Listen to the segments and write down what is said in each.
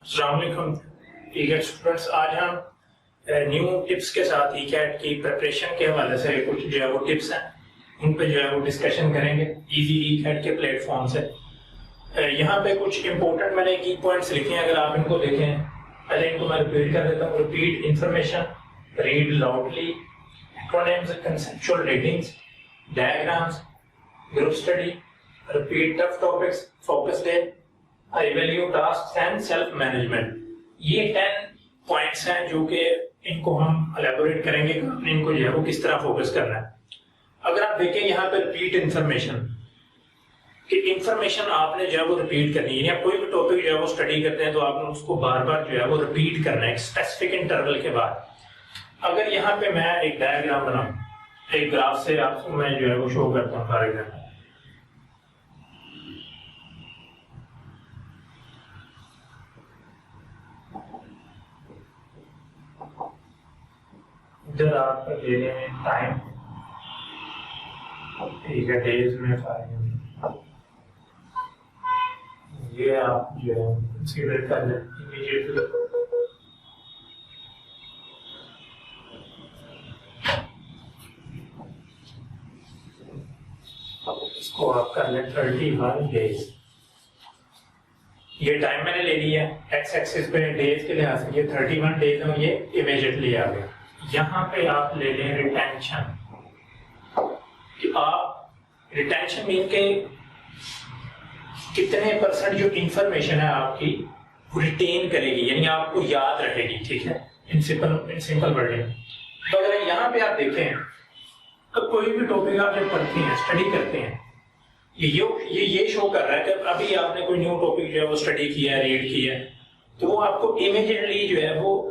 अस्सलाम वालेकुम ईगैट स्टूडेंट्स। आज हम न्यू टिप्स के साथ ईगैट की प्रिपरेशन के हवाले से कुछ जो है वो टिप्स हैं उन पे जो है वो डिस्कशन करेंगे इजी ईगैट के प्लेटफॉर्म से। यहाँ पे कुछ इंपॉर्टेंट मैंने की पॉइंट्स लिखे हैं, अगर आप इनको देखें। पहले इनको मैं रिपीट कर देता हूँ। Repeat information, read loudly, acronyms, conceptual readings, diagrams, group study, repeat tough topics, focus day, high value task and self management. ये 10 पॉइंट्स हैं जो कि इनको हम एलेबोरेट करेंगे कि इनको जो है वो किस तरह फोकस करना है। अगर आप देखें यहाँ पे रिपीट इंफॉर्मेशन कि इंफॉर्मेशन आपने जो है वो रिपीट करनी है, या कोई भी टॉपिक जो है वो स्टडी करते हैं तो आपने उसको बार बार जो है वो रिपीट करना है एक स्पेसिफिक इंटरवल के बाद। अगर यहाँ पे मैं एक डायग्राम बनाऊं, एक ग्राफ से आपको मैं जो है वो शो करता हूँ। फॉर एग्जाम्पल इधर आप ले रहे हैं टाइम, ठीक है, डेज में 5, ये आप जो है कंसीडर कर लें इमीडिएटली। इसको आप कर लें 31 डेज। ये टाइम मैंने ले लिया एक्स एक्सिस पे डेज के लिहाज से, ये 31 डेज है, ये इमीडिएटली आ गया। यहाँ पे आप ले लें रिटेंशन, कि आप रिटेंशन मीन के कितने परसेंट जो इंफॉर्मेशन है आपकी वो रिटेन करेगी, यानी आपको याद रहेगी। ठीक है, इन सिंपल वर्डिंग। तो अगर यहाँ पे आप देखें तो कोई भी टॉपिक आप जब पढ़ते हैं, स्टडी करते हैं, ये शो कर रहा है कि अभी आपने कोई न्यू टॉपिक जो है वो स्टडी किया है, रीड किया है, तो वो आपको इमीडिएटली जो है वो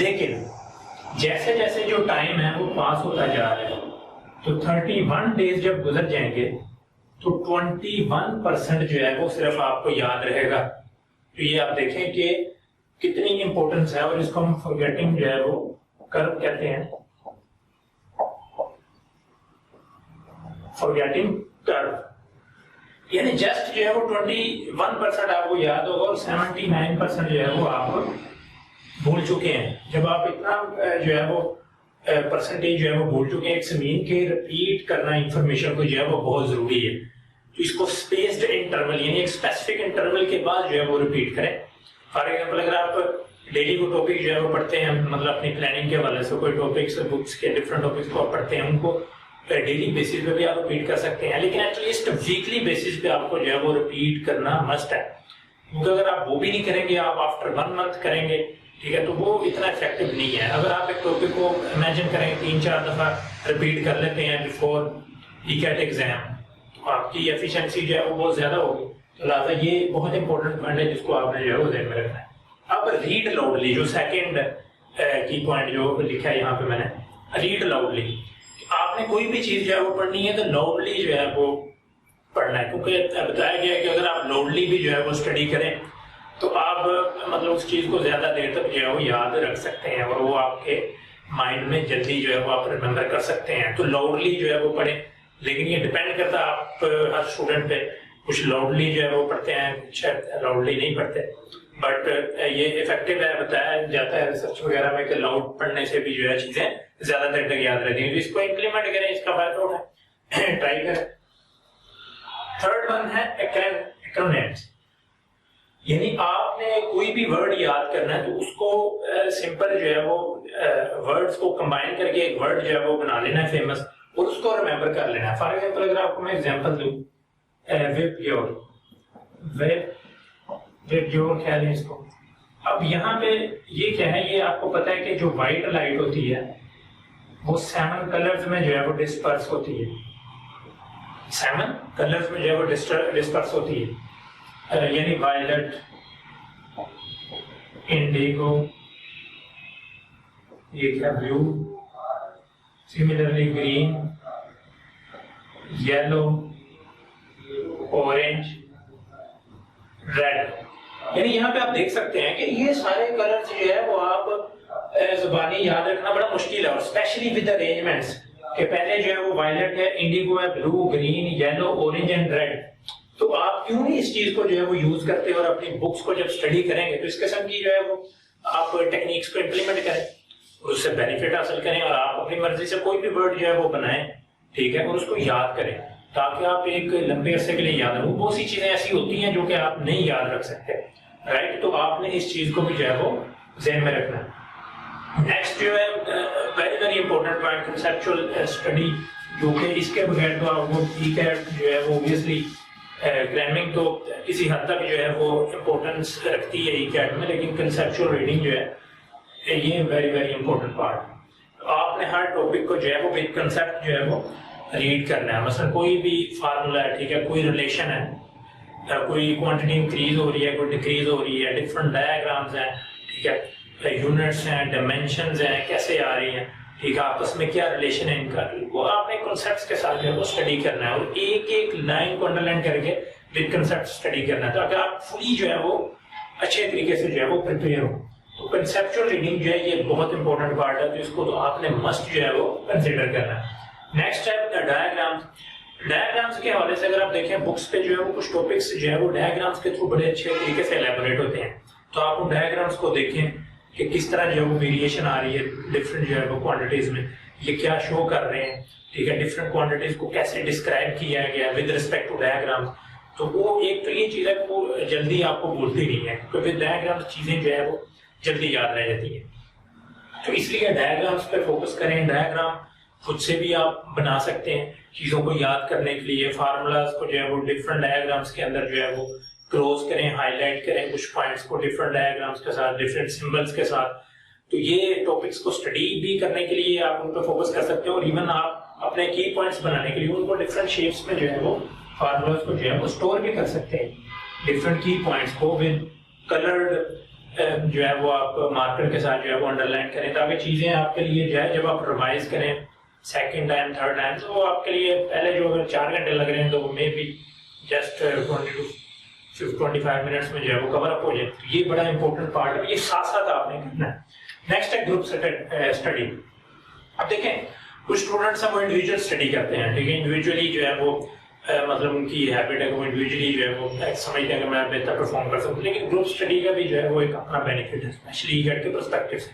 लेकिन जैसे जैसे जो टाइम है वो पास होता जा रहा है, तो 31 डेज जब गुजर जाएंगे तो 21% जो है वो सिर्फ आपको याद रहेगा। तो ये आप देखें कि कितनी इंपॉर्टेंस है, और इसको हम फॉरगेटिंग जो है वो कर्व कहते हैं, फॉरगेटिंग कर्व। यानी जस्ट जो है वो 21% आपको याद होगा और 79% जो है वो आप भूल चुके हैं। जब आप इतना जो है वो परसेंटेज जो है वो भूल चुके हैं, एक मीन के रिपीट करना इंफॉर्मेशन को जो है वो बहुत जरूरी है। तो इसको स्पेस्ड इंटरवल यानी एक स्पेसिफिक इंटरवल के बाद जो है वो रिपीट करें। फॉर एग्जाम्पल अगर आप डेली को टॉपिक जो है वो पढ़ते हैं, मतलब अपनी प्लानिंग के हवाले से कोई टॉपिक्स बुक्स के डिफरेंट टॉपिक्स को आप पढ़ते हैं, उनको डेली बेसिस पे भी आप रिपीट कर सकते हैं, लेकिन एटलीस्ट वीकली बेसिस पे आपको जो है वो रिपीट करना मस्ट है। क्योंकि अगर आप वो भी नहीं करेंगे, आप आफ्टर 1 मंथ करेंगे, ठीक है, तो वो इतना इफेक्टिव नहीं है। अगर आप एक टॉपिक को इमेजिन करें 3-4 दफा रिपीट कर लेते हैं बिफोर ईगैट एग्जाम, तो आपकी एफिशिएंसी जो है वो बहुत ज्यादा होगी। तो लिहाजा ये बहुत इंपॉर्टेंट पॉइंट है जिसको आपने जो है वो ध्यान में रखना है। अब रीड लाउडली, जो सेकेंड की पॉइंट जो लिखा है यहाँ पे मैंने, रीड लाउडली। आपने कोई भी चीज जो है वो पढ़नी है तो लाउडली जो है वो पढ़ना है, क्योंकि बताया गया है कि अगर आप लाउडली भी जो है वो स्टडी करें तो आप मतलब उस चीज को ज्यादा देर तक जो है वो याद रख सकते हैं, और वो आपके माइंड में जल्दी जो है वो आप रिमेम्बर कर सकते हैं। तो लाउडली जो है वो पढ़ें, लेकिन ये डिपेंड करता है आप हर स्टूडेंट पे। कुछ लाउडली जो है वो पढ़ते हैं, कुछ लाउडली नहीं पढ़ते, बट ये इफेक्टिव है। बताया जाता है रिसर्च वगैरह में कि लाउड पढ़ने से भी जो है चीजें ज्यादा देर तक याद रहती हैं। इसको इम्प्लीमेंट करें, इसका फायदा उठाएं, ट्राई करें। थर्ड वन है एक्रोनिम्स, यानी आपने कोई भी वर्ड याद करना है तो उसको सिंपल जो है वो वर्ड्स को कंबाइन करके एक वर्ड जो है वो बना लेना है फेमस, और उसको रिमेम्बर कर लेना है। फॉर एग्जाम्पल अगर आपको मैं एग्जाम्पल दूं, विप योर कह लें इसको। अब यहाँ पे ये क्या है, ये आपको पता है कि जो व्हाइट लाइट होती है वो 7 कलर्स में जो है वो डिस्पर्स होती है। 7 कलर्स में जो है वो डिस्पर्स होती है, यानी वायलेट, इंडिगो, ये क्या blue, similarly green, yellow, orange, red. यानी यहाँ पे आप देख सकते हैं कि ये सारे कलर्स जो है वो आप जुबानी याद रखना बड़ा मुश्किल है, और स्पेशली विद अरेंजमेंट्स के पहले जो है वो वायलेट है, इंडिगो है, blue, green, yellow, orange and red. तो आप क्यों नहीं इस चीज को जो है वो यूज करते और अपनी बुक्स को जब स्टडी करेंगे तो इस किस्म की जो है वो आप टेक्निक्स को इम्प्लीमेंट करें, उससे बेनिफिट हासिल करें और आप अपनी मर्जी से कोई भी वर्ड जो है वो बनाएं, ठीक है, और उसको याद करें ताकि आप एक लंबे अरसे के लिए याद रखें। बहुत सी चीजें ऐसी होती हैं जो कि आप नहीं याद रख सकते, राइट, तो आपने इस चीज को भी जो है वो ज़हन में रखना है। नेक्स्ट जो है very very important point conceptual study, जो कि इसके बगैर तो आपको ठीक है जो है वो ऑब्वियसली ग्रामिंग तो किसी हद तक जो है वो इम्पोर्टेंस रखती है ECAT में, लेकिन कंसेप्चुअल रीडिंग जो है ये वेरी वेरी इंपॉर्टेंट पार्ट। आपने हर टॉपिक को जो है वो विद कंसेप्ट जो है वो रीड करना है। मतलब कोई भी फार्मूला है, ठीक है, कोई रिलेशन है, कोई क्वांटिटी इंक्रीज हो रही है, कोई डिक्रीज हो रही है, डिफरेंट डायग्राम्स हैं, ठीक है, यूनिट्स हैं, डायमेंशंस हैं, कैसे आ रही हैं, ठीक है, आपस में क्या रिलेशन है इनका, वो आपने कॉन्सेप्ट्स के साथ जो है वो स्टडी करना है और एक एक लाइन को अंडरलाइन करके विद कॉन्सेप्ट स्टडी करना है ताकि आप फुली जो है वो अच्छे तरीके से जो है वो प्रिपेयर हो। तो कंसेप्चुअल रीडिंग जो है ये बहुत इंपॉर्टेंट पार्ट है, तो इसको तो आपने मस्ट जो है वो कंसिडर करना है। नेक्स्ट है डायग्राम्स। डायग्राम्स के हवाले से अगर आप देखें बुक्स पे जो है वो कुछ टॉपिक्स जो है वो डायग्राम्स के थ्रू बड़े अच्छे तरीके से एलैबोरेट होते हैं, तो आप उन डायग्राम्स को देखें कि किस तरह जो है वो वेरिएशन आ रही है डिफरेंट जो है वो क्वांटिटीज में, ये क्या शो कर रहे हैं, ठीक है, डिफरेंट क्वांटिटीज को कैसे डिस्क्राइब किया गया विद रिस्पेक्ट टू डायग्राम्स। तो वो एक तो ये चीज है वो जल्दी आपको भूलती नहीं है क्योंकि डायग्राम्स चीजें जो है वो जल्दी याद रह जाती है, तो इसलिए डायग्राम्स पे फोकस करें। डायग्राम खुद से भी आप बना सकते हैं चीजों को याद करने के लिए, फार्मूलाज को जो है वो डिफरेंट डायग्राम्स के अंदर जो है वो क्लोज करें, हाईलाइट करें कुछ पॉइंट्स को डिफरेंट डायग्राम्स के साथ, डिफरेंट सिंबल्स के साथ। तो ये टॉपिक्स को स्टडी भी करने के लिए आप उन पर फोकस कर सकते हो और इवन आप अपने की पॉइंट्स बनाने के लिए उनको डिफरेंट शेप्स में जो है वो फार्मूलाज को जो है वो स्टोर भी कर सकते हैं, डिफरेंट की पॉइंट्स को विद कलर्ड जो है वो आप मार्कर के साथ जो है वो अंडरलाइन करें ताकि चीजें आपके लिए जो है जब आप रिवाइज करें सेकेंड टाइम थर्ड टाइम तो आपके लिए पहले जो अगर 4 घंटे लग रहे हैं तो वो मे बी जस्ट 25 मिनट्स में जो है वो कवर अप हो जाए। तो ये बड़ा इंपॉर्टेंट पार्ट है, ये साथ साथ आपने करना है। नेक्स्ट है ग्रुप स्टडी। अब देखें कुछ स्टूडेंट्स हैं वो इंडिविजुअल स्टडी करते हैं, ठीक है, इंडिविजुअली जो है वो मतलब उनकी हैबिट है वो इंडिविजुअली जो है वो समझते हैं कि मैं बेहतर परफॉर्म कर सकूं, लेकिन ग्रुप स्टडी का भी जो है वो एक अपना बेनिफिट है स्पेशली ECAT के पर्सपेक्टिव से,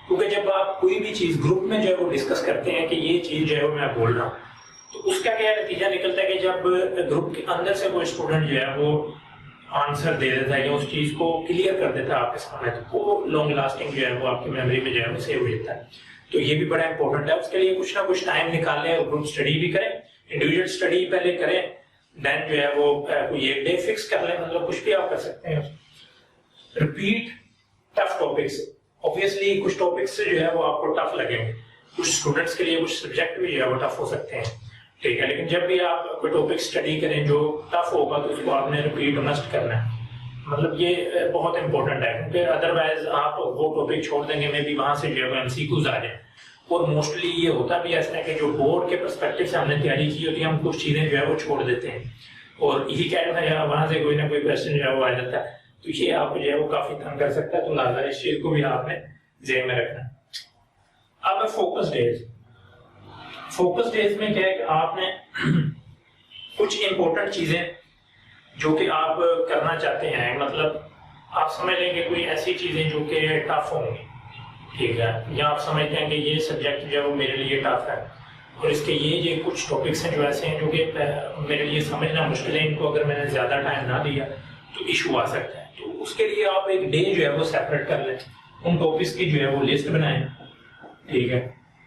क्योंकि जब आप कोई भी चीज ग्रुप में जो है वो डिस्कस करते हैं कि ये चीज जो है वो मैं बोल रहा हूँ, तो उसका क्या नतीजा निकलता है कि जब ग्रुप के अंदर से कोई स्टूडेंट जो है वो आंसर दे देता है या उस चीज को क्लियर कर देता है आपके सामने, तो वो लॉन्ग लास्टिंग जो है वो आपकी मेमोरी में जो है वो सेव हो जाता है। तो ये भी बड़ा इंपॉर्टेंट है, उसके लिए कुछ ना कुछ टाइम निकालें और ग्रुप स्टडी भी करें, इंडिविजुअल स्टडी पहले करें, देन जो है वो कोई एक डे फिक्स कर लें, मतलब कुछ भी आप कर सकते हैं। रिपीट टफ टॉपिक्स, ऑब्वियसली कुछ टॉपिक्स जो है वो आपको टफ लगेंगे, कुछ स्टूडेंट्स के लिए कुछ सब्जेक्ट भी जो है वो टफ हो सकते हैं, ठीक है, लेकिन जब भी आप कोई टॉपिक स्टडी करें जो टफ होगा तो उसको आपने रिपीट मस्ट करना है, मतलब ये बहुत इंपॉर्टेंट है क्योंकि अदरवाइज आप वो टॉपिक छोड़ देंगे में भी वहां से जो है MCQs आ जाए। और मोस्टली ये होता भी ऐसा है कि जो बोर्ड के पर्सपेक्टिव से हमने तैयारी की होती है हम कुछ चीजें जो है वो छोड़ देते हैं और ECAT में वहां से कोई ना कोई क्वेश्चन जो है वो आ जाता है, तो ये आपको जो है वो काफी तंग कर सकता है, तो लिहाजा इस चीज को भी आपने ज़हन में रखना है। अब फोकस डेज। फोकस डेज में क्या है कि आपने कुछ इंपॉर्टेंट चीजें जो कि आप करना चाहते हैं, मतलब आप समझ लेंगे कोई ऐसी चीजें जो कि टफ होंगी, ठीक है, या आप समझते हैं कि ये सब्जेक्ट जो है वो मेरे लिए टफ है और इसके ये कुछ टॉपिक्स हैं जो ऐसे हैं जो कि मेरे लिए समझना मुश्किल है, इनको अगर मैंने ज्यादा टाइम ना दिया तो इशू आ सकता है। तो उसके लिए आप एक डे जो है वो सेपरेट कर लें, उन टॉपिक्स की जो है वो लिस्ट बनाएं, ठीक है,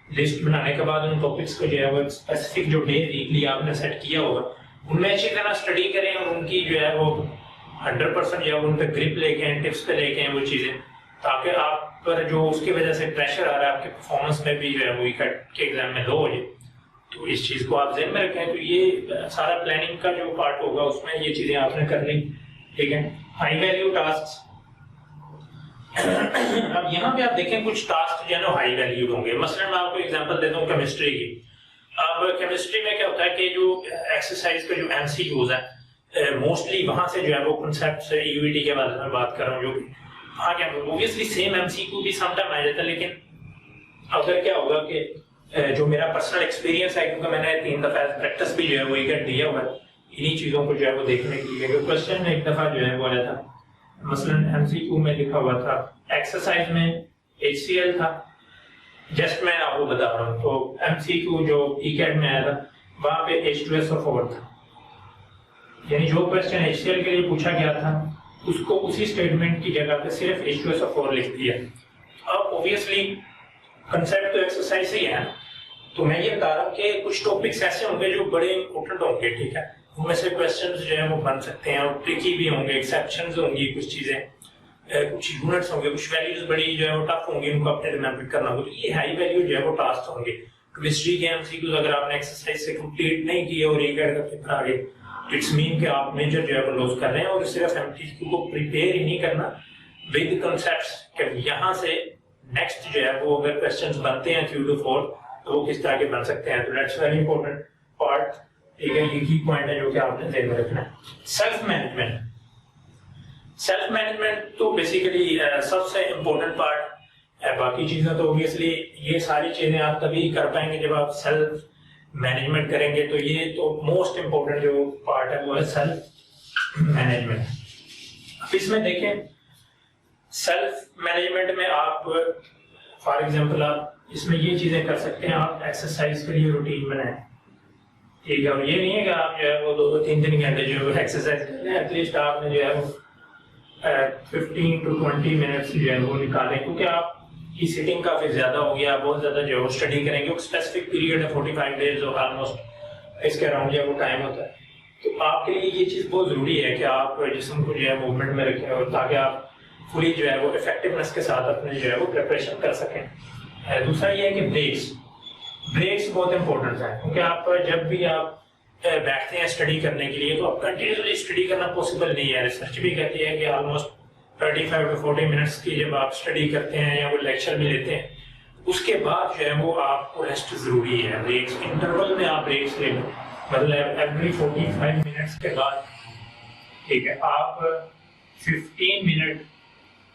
लिस्ट बनाने के बाद उन टॉपिक्स को जो है वो स्पेसिफिक जो डे वीकली आपने सेट किया होगा उनमें अच्छी तरह स्टडी करें और उनकी जो है वो 100% जो है उन पर ग्रिप लेके टिप्स पे लेके वो चीजें, ताकि आप पर जो उसकी वजह से प्रेशर आ रहा है आपके परफॉर्मेंस में भी जो है वो ECAT के एग्जाम में लो हो जाए, तो इस चीज को आप ज़हन में रखें। तो ये सारा प्लानिंग का जो पार्ट होगा उसमें ये चीजें आपने करनी, ठीक है। हाई वैल्यू टास्क, अब यहाँ पे आप देखें कुछ टास्क जो है ना हाई वैल्यूड होंगे। मसलन मैं आपको एग्जांपल देता हूँ केमिस्ट्री की। अब केमिस्ट्री में क्या होता है कि जो एक्सरसाइज का जो MCQs है मोस्टली वहां से जो है वो कॉन्सेप्ट UET के बारे में बात कर रहा हूँ, जो हाँ क्या ऑब्वियसली सेम MCQ भी समटाइम आ जाता है, लेकिन अगर क्या होगा कि जो मेरा पर्सनल एक्सपीरियंस है, क्योंकि मैंने 3 दफा प्रैक्टिस भी जो है वो ECAT दिया हुआ है, इन्हीं चीज़ों को जो है वो देखने के लिए। क्वेश्चन एक दफ़ा जो है वो आया था, मसलन एमसीक्यू में लिखा हुआ था, एक्सरसाइज में HCl था, जस्ट मैं आपको बता रहा हूँ, तो एमसीक्यू जो ईकेट में आया था वहाँ पे H2SO4 था, यानी जो क्वेश्चन HCl के लिए पूछा गया था उसको उसी स्टेटमेंट की जगह पे सिर्फ H2SO4 लिख दिया। अब ऑब्वियसली कंसेप्ट तो एक्सरसाइज से ही है, तो मैं ये बता रहा हूँ कि कुछ टॉपिक्स ऐसे होंगे जो बड़े इंपॉर्टेंट होंगे, ठीक है, उनमें से क्वेश्चंस जो है वो बन सकते हैं और ट्रिकी भी होंगे, एक्सेप्शंस होंगी, कुछ चीजें, कुछ यूनिट्स होंगे, कुछ वैल्यूज बड़ी जो है वो टफ होंगी, उनको अपने रिमेम्बर करना होगा। तो ये हाई वैल्यू जो है वो टास्क होंगे। केमिस्ट्री के एमसीक्यूज अगर आपने एक्सरसाइज से कंप्लीट नहीं किए और ये का पेपर आ गए, इट्स मीन कि आप मेजर जो है वो लॉस कर रहे हैं। और सिर्फ एमसीक्यू को प्रिपेयर ही नहीं करना विद कंसेप्ट्स कि यहाँ से नेक्स्ट जो है वो अगर क्वेश्चंस बनते हैं 3 to 4 तो वो किस तरह के बन सकते हैं। तो दैट्स वेरी इंपॉर्टेंट पार्ट, ठीक है, ये की पॉइंट है जो कि आपने ध्यान में रखना है। सेल्फ मैनेजमेंट, सेल्फ मैनेजमेंट तो बेसिकली सबसे इंपॉर्टेंट पार्ट है। बाकी चीजें तो ऑब्वियसली ये सारी चीजें आप तभी कर पाएंगे जब आप सेल्फ मैनेजमेंट करेंगे, तो ये तो मोस्ट इंपॉर्टेंट जो पार्ट है वो है सेल्फ मैनेजमेंट। अब इसमें देखें, सेल्फ मैनेजमेंट में आप फॉर एग्जांपल आप इसमें ये चीजें कर सकते हैं, आप एक्सरसाइज के लिए रूटीन बनाएं, ठीक है, और ये नहीं है कि आप जो है वो 2-3 घंटे जो है एक्सरसाइज कर रहे हैं, एटलीस्ट आपने जो है वो 15 to 20 मिनट्स जो है वो निकालें, क्योंकि आप की सिटिंग काफी ज्यादा हो गया, बहुत ज्यादा जो है वो स्टडी करेंगे, स्पेसिफिक पीरियड है 45 डेज और ऑलमोस्ट इसके अराउंड जो है वो टाइम होता है। तो आपके लिए ये चीज बहुत जरूरी है कि आप जिस्म को जो है मूवमेंट में रखें और ताकि आप फुली जो है वो इफेक्टिवनेस के साथ अपने जो है वो प्रिपरेशन कर सकें। दूसरा ये है कि ब्रेक्स बहुत इंपॉर्टेंट है, क्योंकि आप जब भी आप बैठते हैं स्टडी करने के लिए तो आप कंटिन्यूसली स्टडी करना पॉसिबल नहीं है। रिसर्च भी कहती है कि ऑलमोस्ट 35 to 40 मिनट्स की जब आप स्टडी करते हैं या वो लेक्चर भी लेते हैं उसके बाद जो है वो आपको रेस्ट जरूरी है। ब्रेक्स इंटरवल में आप ब्रेक्स ले लो, मतलब एवरी 45 मिनट्स के बाद, ठीक है, आप 15 मिनट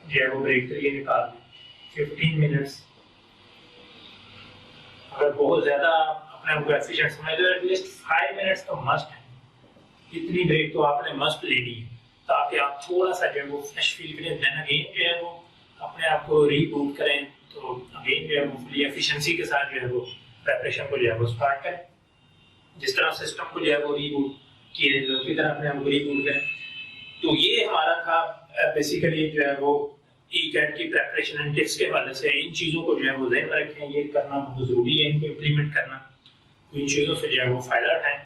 जो है वो ब्रेक के लिए निकाल दें। 15 मिनट्स अगर बहुत ज्यादा अपने आपको एफिशिएंट समझ लो, एटलीस्ट 5 मिनट्स तो मस्ट है। इतनी ब्रेक तो आपने मस्ट लेनी है ताकि आप थोड़ा सा जो है वो फ्रेश फील करें, देन अगेन जो है वो अपने आप को रीबूट करें, तो अगेन जो है वो फुली एफिशिएंसी के साथ जो है वो प्रिपरेशन को जो है वो स्टार्ट करें। जिस तरह सिस्टम को जो है वो रीबूट किए उसी तरह अपने आप को रीबूट करें। तो ये हमारा था बेसिकली जो है वो ईकेट की प्रिपरेशन एंड टिप्स के हवाले से। इन चीज़ों को जो है वो ध्यान में रखें, ये करना बहुत जरूरी है, इनको इम्प्लीमेंट करना, इन चीज़ों से जो है वो फायदा उठाएं।